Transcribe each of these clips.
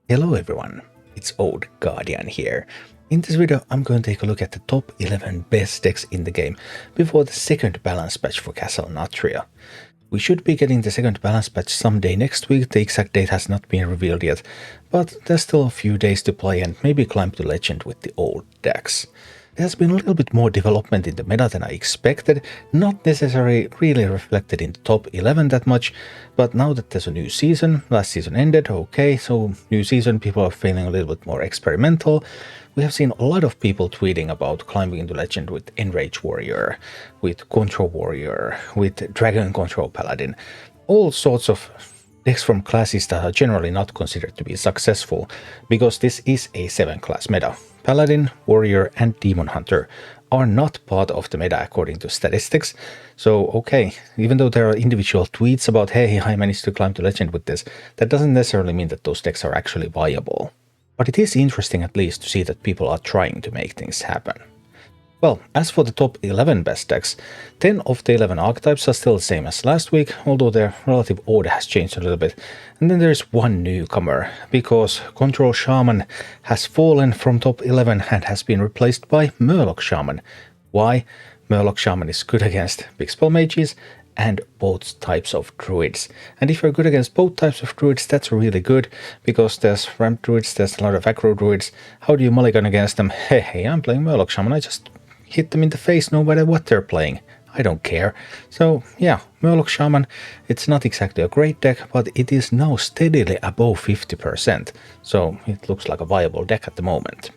Hello everyone, it's Old Guardian here. In this video I'm going to take a look at the top 11 best decks in the game before the second balance patch for Castle Nathria. We should be getting the second balance patch someday next week, the exact date has not been revealed yet, but there's still a few days to play and maybe climb to legend with the old decks. There has been a little bit more development in the meta than I expected, not necessarily really reflected in the top 11 that much, but now that there's a new season, last season ended, okay, so new season, people are feeling a little bit more experimental. We have seen a lot of people tweeting about climbing into legend with Enrage Warrior, with Control Warrior, with Dragon Control Paladin, all sorts of decks from classes that are generally not considered to be successful, because this is a 7-class meta. Paladin, Warrior and Demon Hunter are not part of the meta according to statistics, so okay, even though there are individual tweets about hey, I managed to climb to legend with this, that doesn't necessarily mean that those decks are actually viable. But it is interesting at least to see that people are trying to make things happen. Well, as for the top 11 best decks, 10 of the 11 archetypes are still the same as last week, although their relative order has changed a little bit. And then there is one newcomer, because Control Shaman has fallen from top 11 and has been replaced by Murloc Shaman. Why? Murloc Shaman is good against big spell mages and both types of druids. And if you're good against both types of druids, that's really good, because there's ramp druids, there's a lot of aggro druids. How do you mulligan against them? Hey, I'm playing Murloc Shaman, I just hit them in the face no matter what they're playing. I don't care. So yeah, Murloc Shaman, it's not exactly a great deck, but it is now steadily above 50%, so it looks like a viable deck at the moment.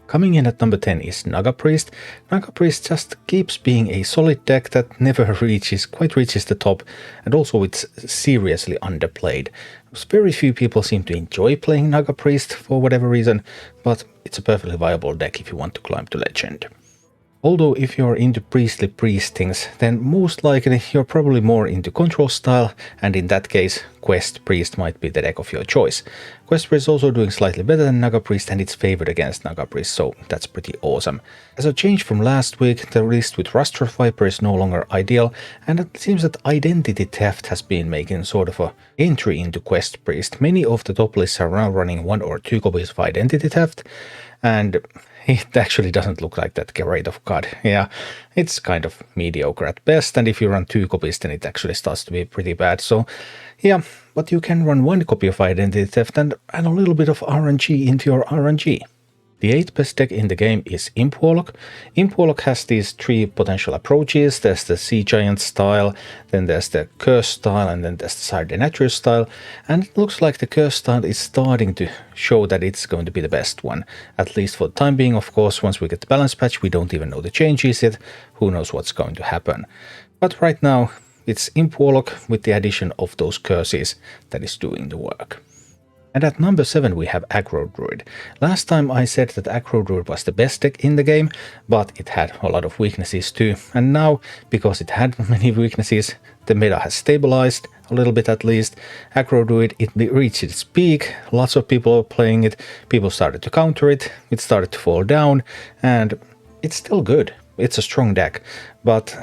Coming in at number 10 is Naga Priest. Naga Priest just keeps being a solid deck that never quite reaches the top, and also it's seriously underplayed. Very few people seem to enjoy playing Naga Priest for whatever reason, but it's a perfectly viable deck if you want to climb to legend. Although if you're into priestly priest things, then most likely you're probably more into control style, and in that case, Quest Priest might be the deck of your choice. Quest Priest is also doing slightly better than Naga Priest, and it's favored against Naga Priest, so that's pretty awesome. As a change from last week, the list with Rustro Viper is no longer ideal, and it seems that Identity Theft has been making sort of a entry into Quest Priest. Many of the top lists are now running 1 or 2 copies of Identity Theft, and it actually doesn't look like that great of card. Yeah, it's kind of mediocre at best, and if you run 2 copies then it actually starts to be pretty bad. So yeah, but you can run 1 copy of Identity Theft and add a little bit of RNG into your RNG. The 8th best deck in the game is Imp Warlock. Imp Warlock has these 3 potential approaches. There's the Sea Giant style, then there's the Curse style, and then there's the Sardenatrius style. And it looks like the Curse style is starting to show that it's going to be the best one. At least for the time being, of course. Once we get the balance patch, we don't even know the changes yet. Who knows what's going to happen. But right now, it's Imp Warlock with the addition of those curses that is doing the work. And at number 7 we have Aggro Druid. Last time I said that Aggro Druid was the best deck in the game, but it had a lot of weaknesses too. And now, because it had many weaknesses, the meta has stabilized, a little bit at least. Aggro Druid, it reached its peak, lots of people are playing it, people started to counter it, it started to fall down, and it's still good. It's a strong deck, but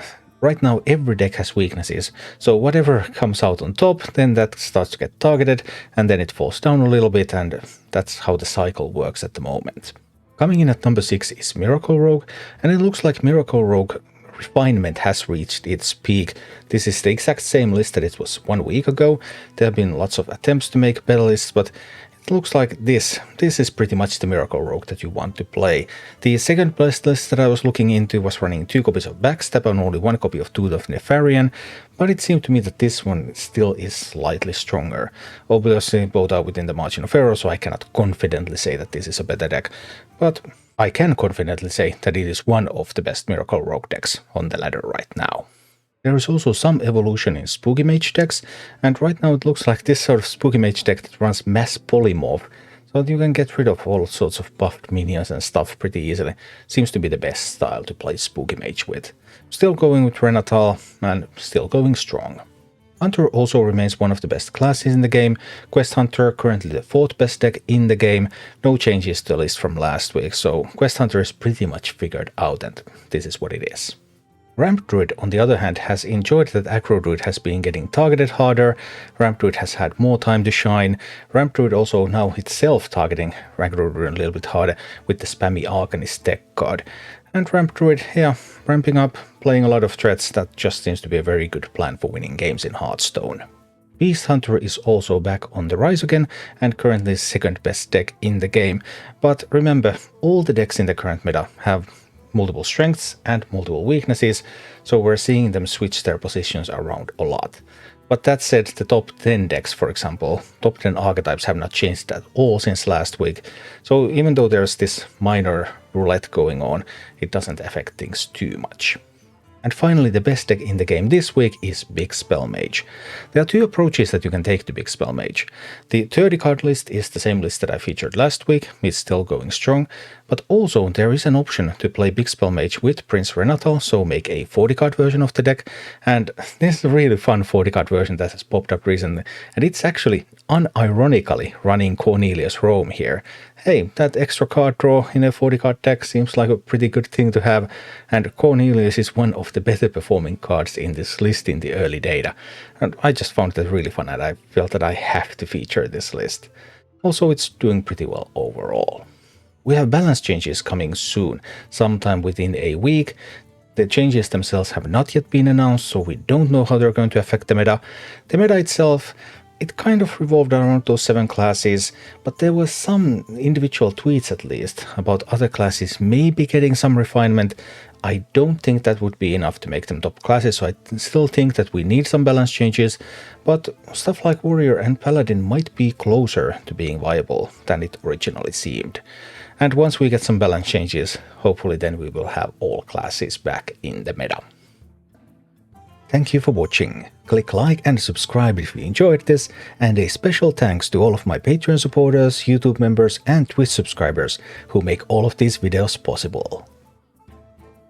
right now every deck has weaknesses, so whatever comes out on top, then that starts to get targeted, and then it falls down a little bit, and that's how the cycle works at the moment. Coming in at number 6 is Miracle Rogue, and it looks like Miracle Rogue refinement has reached its peak. This is the exact same list that it was 1 week ago. There have been lots of attempts to make better lists, but it looks like this is pretty much the Miracle Rogue that you want to play. The second best list that I was looking into was running 2 copies of Backstab and only 1 copy of Tooth of Nefarian, but it seemed to me that this one still is slightly stronger. Obviously both are within the margin of error, so I cannot confidently say that this is a better deck, but I can confidently say that it is one of the best Miracle Rogue decks on the ladder right now. There is also some evolution in Spooky Mage decks, and right now it looks like this sort of Spooky Mage deck that runs Mass Polymorph, so that you can get rid of all sorts of buffed minions and stuff pretty easily. Seems to be the best style to play Spooky Mage with. Still going with Renatal, and still going strong. Hunter also remains one of the best classes in the game. Quest Hunter currently the 4th best deck in the game. No changes to the list from last week, so Quest Hunter is pretty much figured out, and this is what it is. Ramp Druid, on the other hand, has enjoyed that Aggro Druid has been getting targeted harder, Ramp Druid has had more time to shine, Ramp Druid also now itself targeting Aggro Druid a little bit harder with the spammy Arcanist deck card. And Ramp Druid, yeah, ramping up, playing a lot of threats, that just seems to be a very good plan for winning games in Hearthstone. Beast Hunter is also back on the rise again and currently the second best deck in the game, but remember, all the decks in the current meta have multiple strengths and multiple weaknesses, so we're seeing them switch their positions around a lot. But that said, the top 10 decks, for example, top 10 archetypes have not changed at all since last week, so even though there's this minor roulette going on, it doesn't affect things too much. And finally, the best deck in the game this week is Big Spell Mage. There are two approaches that you can take to Big Spell Mage. The 30 card list is the same list that I featured last week, it's still going strong, but also there is an option to play Big Spell Mage with Prince Renato, so make a 40 card version of the deck, and this is a really fun 40 card version that has popped up recently, and it's actually unironically running Cornelius Rome here. Hey, that extra card draw in a 40 card deck seems like a pretty good thing to have, and Cornelius is one of the better performing cards in this list in the early data, and I just found that really fun and I felt that I have to feature this list. Also, it's doing pretty well overall. We have balance changes coming soon, sometime within a week. The changes themselves have not yet been announced, so we don't know how they're going to affect the meta. The meta itself, it kind of revolved around those 7 classes, but there were some individual tweets at least about other classes maybe getting some refinement. I don't think that would be enough to make them top classes, so I still think that we need some balance changes, but stuff like Warrior and Paladin might be closer to being viable than it originally seemed. And once we get some balance changes, hopefully then we will have all classes back in the meta. Thank you for watching. Click like and subscribe if you enjoyed this, and a special thanks to all of my Patreon supporters, YouTube members and Twitch subscribers who make all of these videos possible.